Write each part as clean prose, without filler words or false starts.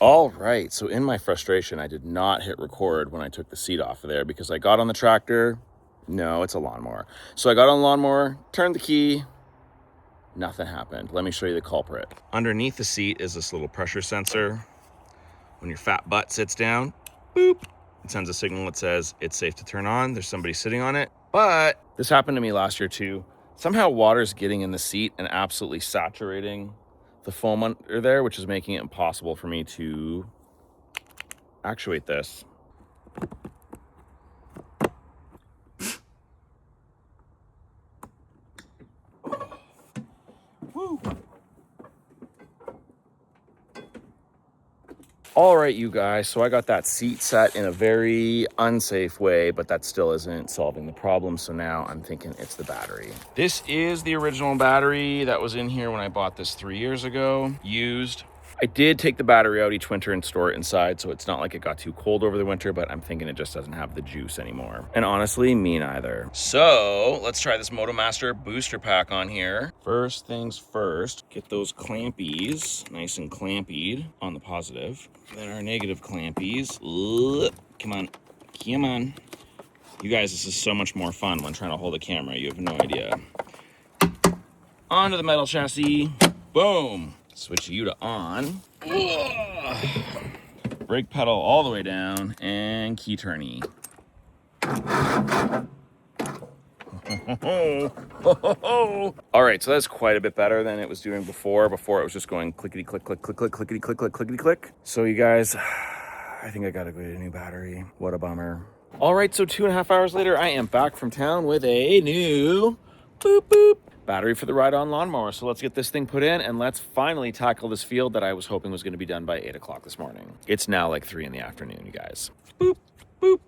All right, so in my frustration, I did not hit record when I took the seat off of there because I got on the tractor. No, it's a lawnmower. So I got on the lawnmower, turned the key, nothing happened. Let me show you the culprit. Underneath the seat is this little pressure sensor. When your fat butt sits down, boop, it sends a signal that says it's safe to turn on. There's somebody sitting on it. But this happened to me last year too. Somehow water's getting in the seat and absolutely saturating the foam under there, which is making it impossible for me to actuate this. Woo. All right, you guys, so I got that seat set in a very unsafe way, but that still isn't solving the problem. So now I'm thinking it's the battery. This is the original battery that was in here when I bought this 3 years ago, used. I did take the battery out each winter and store it inside, so it's not like it got too cold over the winter, but I'm thinking it just doesn't have the juice anymore. And honestly, me neither. So let's try this MotoMaster booster pack on here. First things first, get those clampies nice and clampied on the positive. Then our negative clampies. Come on, come on. You guys, this is so much more fun when trying to hold a camera. You have no idea. Onto the metal chassis. Boom. Switch you to on. Brake pedal all the way down and key turny. All right, so that's quite a bit better than it was doing before. Before it was just going clickety click, click, click, click, clickety click, click, clickety click. So you guys, I think I gotta go get a new battery. What a bummer. All right, so 2.5 hours later, I am back from town with a new boop boop battery for the ride-on lawnmower. So let's get this thing put in and let's finally tackle this field that I was hoping was gonna be done by 8 o'clock this morning. It's now like 3 in the afternoon, you guys. Boop, boop.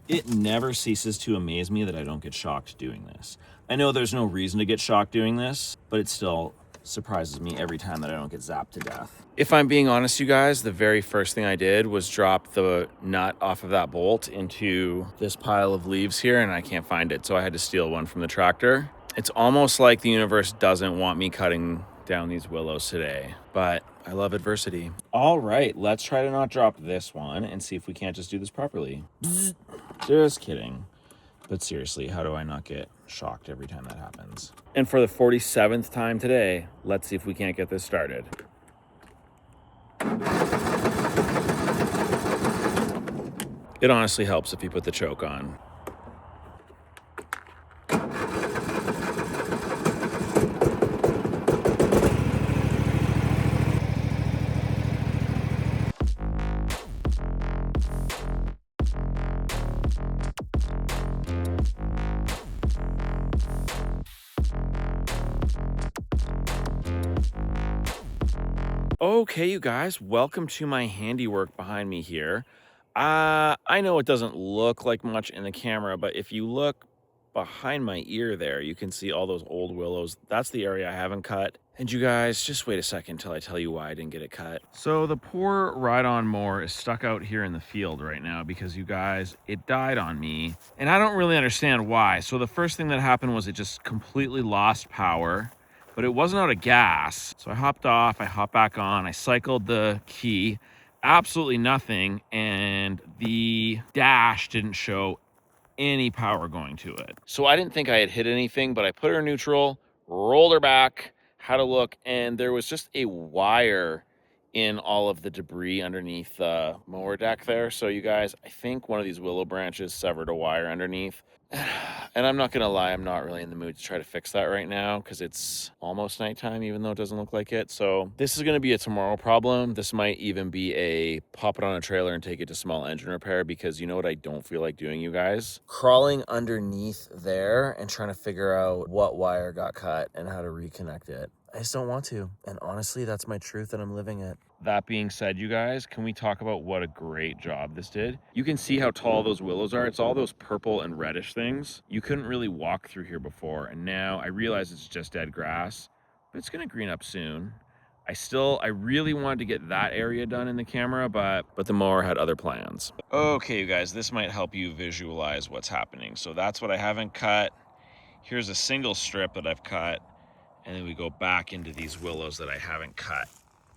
It never ceases to amaze me that I don't get shocked doing this. I know there's no reason to get shocked doing this, but it still surprises me every time that I don't get zapped to death. If I'm being honest, you guys, the very first thing I did was drop the nut off of that bolt into this pile of leaves here, and I can't find it, so I had to steal one from the tractor. It's almost like the universe doesn't want me cutting down these willows today, but I love adversity. All right, let's try to not drop this one and see if we can't just do this properly. Just kidding. But seriously, how do I not get shocked every time that happens? And for the 47th time today, let's see if we can't get this started. It honestly helps if you put the choke on. Okay, you guys, welcome to my handiwork behind me here. I know it doesn't look like much in the camera, but if you look behind my ear there, you can see all those old willows. That's the area I haven't cut. And you guys, just wait a second till I tell you why I didn't get it cut. So the poor ride-on mower is stuck out here in the field right now because you guys, it died on me. And I don't really understand why. So the first thing that happened was it just completely lost power. But it wasn't out of gas. So I hopped off, I hopped back on, I cycled the key, absolutely nothing, and the dash didn't show any power going to it. So I didn't think I had hit anything, but I put her in neutral, rolled her back, had a look, and there was just a wire in all of the debris underneath the mower deck there. So you guys, I think one of these willow branches severed a wire underneath. And I'm not gonna lie, I'm not really in the mood to try to fix that right now because it's almost nighttime, even though it doesn't look like it. So this is gonna be a tomorrow problem. This might even be a pop it on a trailer and take it to small engine repair, because you know what I don't feel like doing, you guys? Crawling underneath there and trying to figure out what wire got cut and how to reconnect it. I just don't want to. And honestly, that's my truth and I'm living it. That being said, you guys, can we talk about what a great job this did? You can see how tall those willows are. It's all those purple and reddish things. You couldn't really walk through here before, and now I realize it's just dead grass, but it's gonna green up soon. I really wanted to get that area done in the camera, but the mower had other plans. Okay, you guys, this might help you visualize what's happening. So that's what I haven't cut. Here's a single strip that I've cut. And then we go back into these willows that I haven't cut.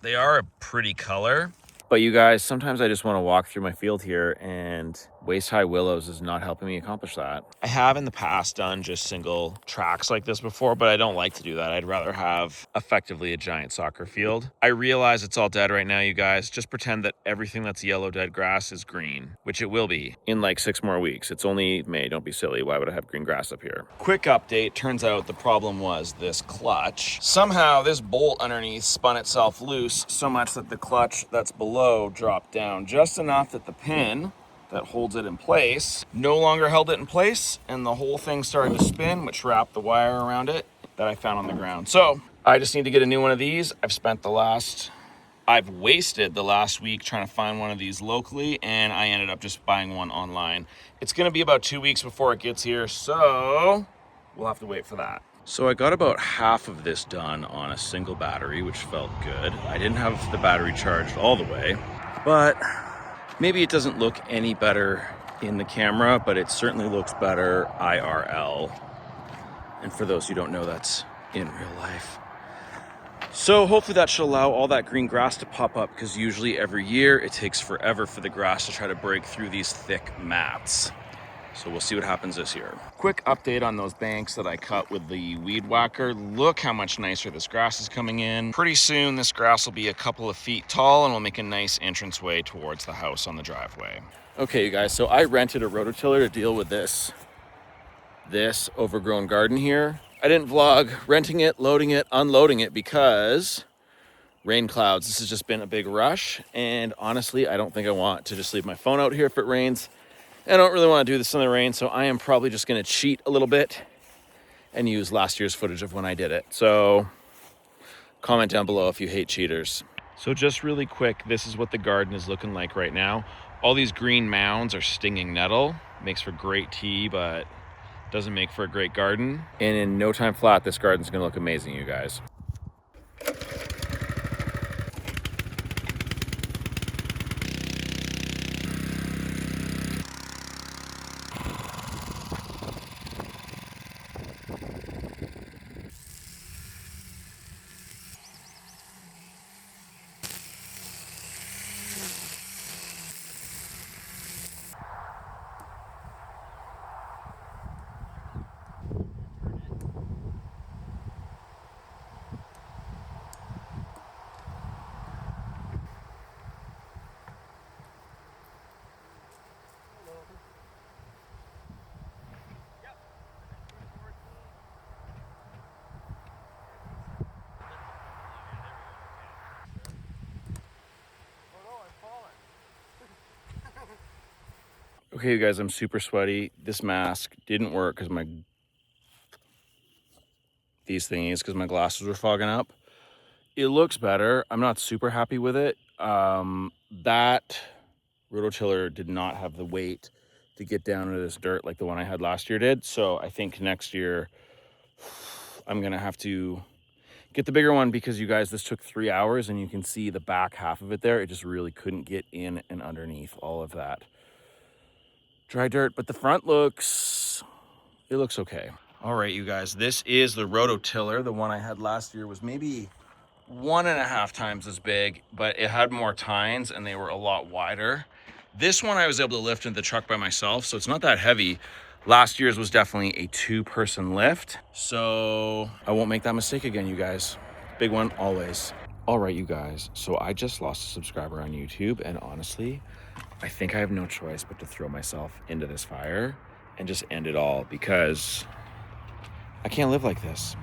They are a pretty color. But you guys, sometimes I just want to walk through my field here, and waist-high willows is not helping me accomplish that. I have in the past done just single tracks like this before, but I don't like to do that. I'd rather have effectively a giant soccer field. I realize it's all dead right now, you guys. Just pretend that everything that's yellow dead grass is green, which it will be in like 6 more weeks. It's only May, don't be silly. Why would I have green grass up here? Quick update, turns out the problem was this clutch. Somehow this bolt underneath spun itself loose so much that the clutch that's below dropped down just enough that the pin that holds it in place no longer held it in place, and the whole thing started to spin, which wrapped the wire around it that I found on the ground. So I just need to get a new one of these. I've wasted the last week trying to find one of these locally, and I ended up just buying one online. It's gonna be about 2 weeks before it gets here, so we'll have to wait for that. So I got about half of this done on a single battery, which felt good. I didn't have the battery charged all the way, but maybe it doesn't look any better in the camera, but it certainly looks better IRL. And for those who don't know, that's in real life. So hopefully that should allow all that green grass to pop up, because usually every year it takes forever for the grass to try to break through these thick mats. So we'll see what happens this year. Quick update on those banks that I cut with the weed whacker. Look how much nicer this grass is coming in. Pretty soon this grass will be a couple of feet tall and will make a nice entranceway towards the house on the driveway. Okay, you guys, so I rented a rototiller to deal with this overgrown garden here. I didn't vlog renting it, loading it, unloading it because rain clouds. This has just been a big rush, and honestly, I don't think I want to just leave my phone out here if it rains. I don't really want to do this in the rain, so I am probably just going to cheat a little bit and use last year's footage of when I did it. So comment down below if you hate cheaters. So just really quick, this is what the garden is looking like right now. All these green mounds are stinging nettle. Makes for great tea, but doesn't make for a great garden. And in no time flat, this garden's going to look amazing, you guys. Okay, you guys, I'm super sweaty. This mask didn't work because my glasses were fogging up. It looks better. I'm not super happy with it. That rototiller did not have the weight to get down into this dirt like the one I had last year did. So I think next year I'm gonna have to get the bigger one, because you guys, this took 3 hours, and you can see the back half of it there. It just really couldn't get in and underneath all of that dry dirt, but the front looks okay. All right, you guys, this is the rototiller. The one I had last year was maybe 1.5 times as big, but it had more tines and they were a lot wider. This one I was able to lift into the truck by myself, so it's not that heavy. Last year's was definitely a 2-person lift, so I won't make that mistake again, you guys. Big one, always. All right, you guys, so I just lost a subscriber on YouTube, and honestly, I think I have no choice but to throw myself into this fire and just end it all, because I can't live like this.